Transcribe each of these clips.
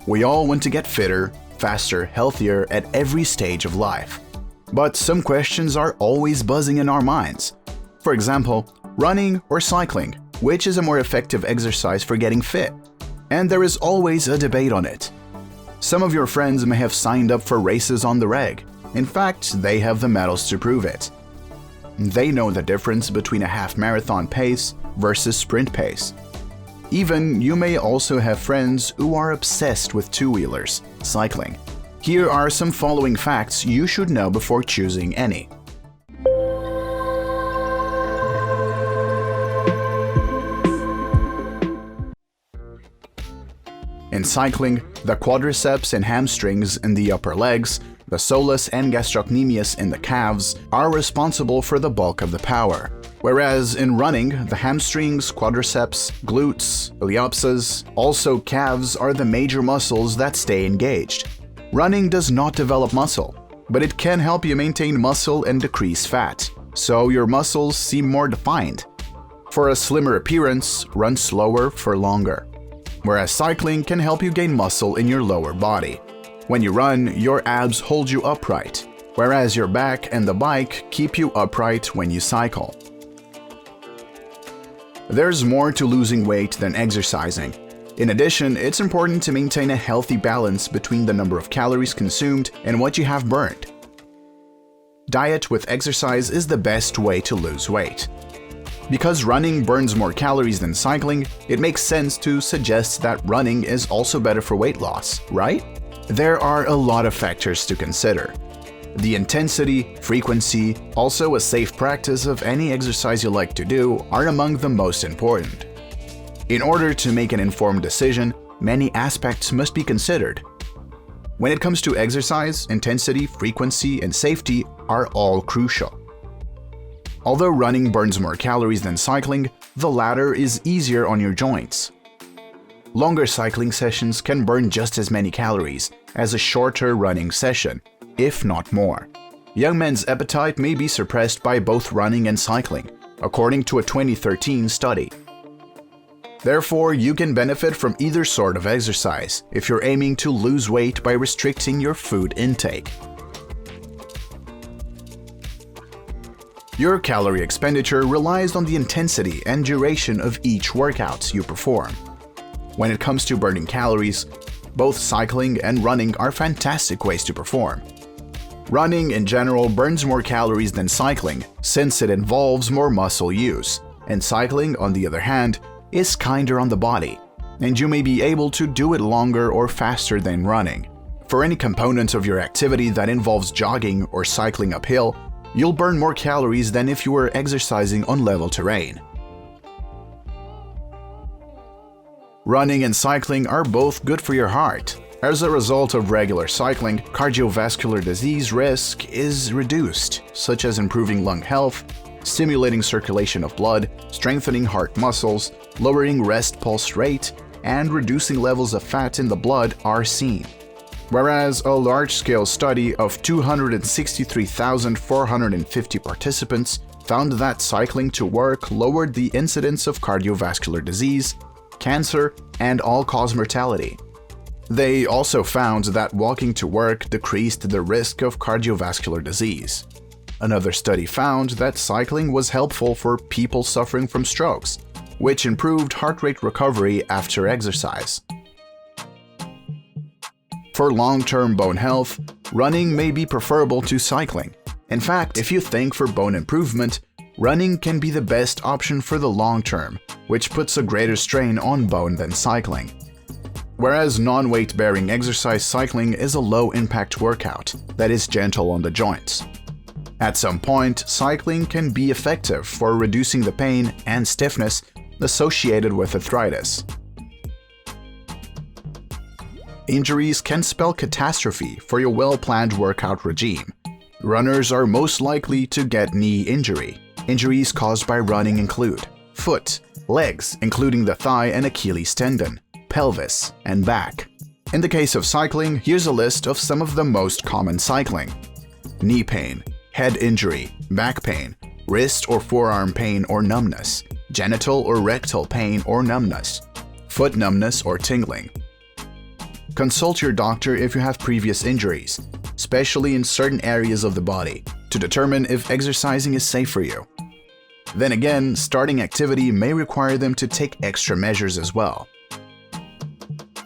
We all want to get fitter, faster, healthier at every stage of life. But some questions are always buzzing in our minds. For example, running or cycling, which is a more effective exercise for getting fit? And there is always a debate on it. Some of your friends may have signed up for races on the reg. In fact, they have the medals to prove it. They know the difference between a half marathon pace versus sprint pace. Even you may also have friends who are obsessed with two-wheelers, cycling. Here are some following facts you should know before choosing any. In cycling, the quadriceps and hamstrings in the upper legs, the soleus and gastrocnemius in the calves are responsible for the bulk of the power. Whereas in running, the hamstrings, quadriceps, glutes, iliopsoas, also calves are the major muscles that stay engaged. Running does not develop muscle, but it can help you maintain muscle and decrease fat, so your muscles seem more defined. For a slimmer appearance, run slower for longer. Whereas cycling can help you gain muscle in your lower body. When you run, your abs hold you upright, whereas your back and the bike keep you upright when you cycle. There's more to losing weight than exercising. In addition, it's important to maintain a healthy balance between the number of calories consumed and what you have burned. Diet with exercise is the best way to lose weight. Because running burns more calories than cycling, it makes sense to suggest that running is also better for weight loss, right? There are a lot of factors to consider. The intensity, frequency, also a safe practice of any exercise you like to do are among the most important. In order to make an informed decision, many aspects must be considered. When it comes to exercise, intensity, frequency, and safety are all crucial. Although running burns more calories than cycling, the latter is easier on your joints. Longer cycling sessions can burn just as many calories as a shorter running session, if not more. Young men's appetite may be suppressed by both running and cycling, according to a 2013 study. Therefore, you can benefit from either sort of exercise if you're aiming to lose weight by restricting your food intake. Your calorie expenditure relies on the intensity and duration of each workout you perform. When it comes to burning calories, both cycling and running are fantastic ways to perform. Running in general burns more calories than cycling since it involves more muscle use, and cycling, on the other hand, is kinder on the body, and you may be able to do it longer or faster than running. For any component of your activity that involves jogging or cycling uphill, you'll burn more calories than if you were exercising on level terrain. Running and cycling are both good for your heart. As a result of regular cycling, cardiovascular disease risk is reduced, such as improving lung health, stimulating circulation of blood, strengthening heart muscles, lowering rest pulse rate, and reducing levels of fat in the blood are seen. Whereas a large-scale study of 263,450 participants found that cycling to work lowered the incidence of cardiovascular disease, cancer, and all-cause mortality. They also found that walking to work decreased the risk of cardiovascular disease. Another study found that cycling was helpful for people suffering from strokes, which improved heart rate recovery after exercise. For long-term bone health, running may be preferable to cycling. In fact, if you think for bone improvement, running can be the best option for the long term, which puts a greater strain on bone than cycling. Whereas non-weight-bearing exercise cycling is a low-impact workout that is gentle on the joints. At some point, cycling can be effective for reducing the pain and stiffness associated with arthritis. Injuries can spell catastrophe for your well-planned workout regime. Runners are most likely to get knee injury. Injuries caused by running include foot, legs, including the thigh and Achilles tendon, pelvis, and back. In the case of cycling, here's a list of some of the most common cycling: knee pain, head injury, back pain, wrist or forearm pain or numbness, genital or rectal pain or numbness, foot numbness or tingling. Consult your doctor if you have previous injuries, especially in certain areas of the body, to determine if exercising is safe for you. Then again, starting activity may require them to take extra measures as well.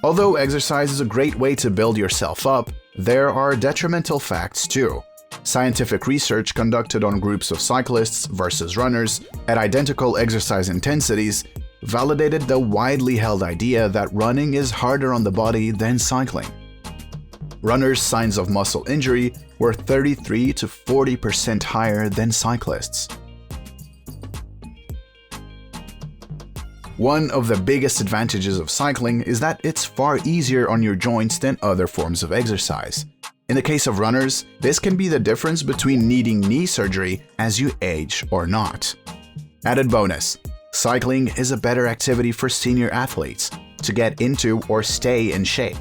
Although exercise is a great way to build yourself up, there are detrimental facts too. Scientific research conducted on groups of cyclists versus runners at identical exercise intensities validated the widely held idea that running is harder on the body than cycling. Runners' signs of muscle injury were 33 to 40% higher than cyclists. One of the biggest advantages of cycling is that it's far easier on your joints than other forms of exercise. In the case of runners, this can be the difference between needing knee surgery as you age or not. Added bonus: cycling is a better activity for senior athletes to get into or stay in shape,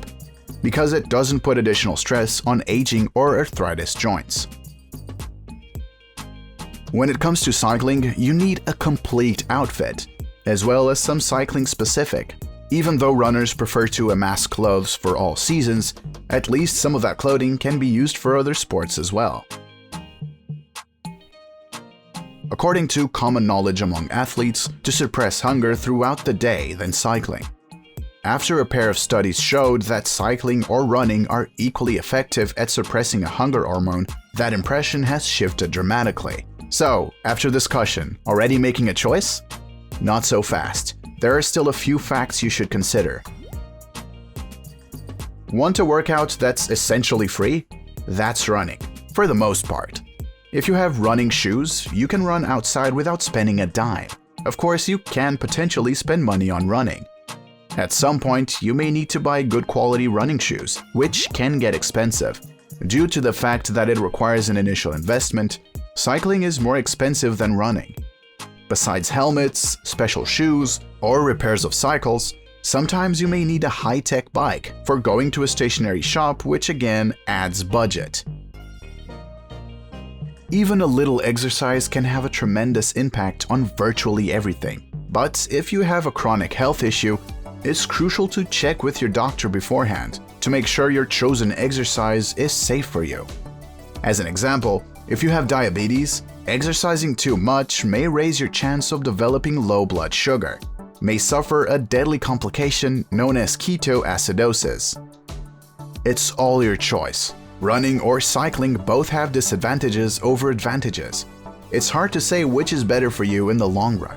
because it doesn't put additional stress on aging or arthritis joints. When it comes to cycling, you need a complete outfit, as well as some cycling specific. Even though runners prefer to amass clothes for all seasons, at least some of that clothing can be used for other sports as well. According to common knowledge among athletes, to suppress hunger throughout the day than cycling. After a pair of studies showed that cycling or running are equally effective at suppressing a hunger hormone, that impression has shifted dramatically. So, after discussion, already making a choice? Not so fast. There are still a few facts you should consider. Want a workout that's essentially free? That's running, for the most part. If you have running shoes, you can run outside without spending a dime. Of course, you can potentially spend money on running. At some point, you may need to buy good quality running shoes, which can get expensive. Due to the fact that it requires an initial investment, cycling is more expensive than running. Besides helmets, special shoes, or repairs of cycles, sometimes you may need a high-tech bike for going to a stationary shop, which again adds budget. Even a little exercise can have a tremendous impact on virtually everything. But if you have a chronic health issue, it's crucial to check with your doctor beforehand to make sure your chosen exercise is safe for you. As an example, if you have diabetes, exercising too much may raise your chance of developing low blood sugar, may suffer a deadly complication known as ketoacidosis. It's all your choice. Running or cycling both have disadvantages over advantages. It's hard to say which is better for you in the long run.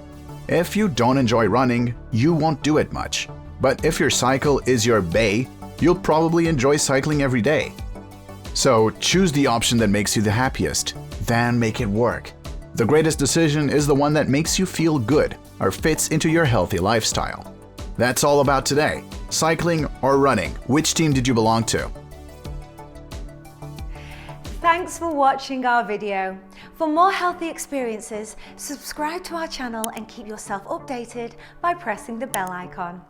If you don't enjoy running, you won't do it much. But if your cycle is your bae, you'll probably enjoy cycling every day. So choose the option that makes you the happiest, then make it work. The greatest decision is the one that makes you feel good or fits into your healthy lifestyle. That's all about today. Cycling or running, which team did you belong to? Thanks for watching our video. For more healthy experiences, subscribe to our channel and keep yourself updated by pressing the bell icon.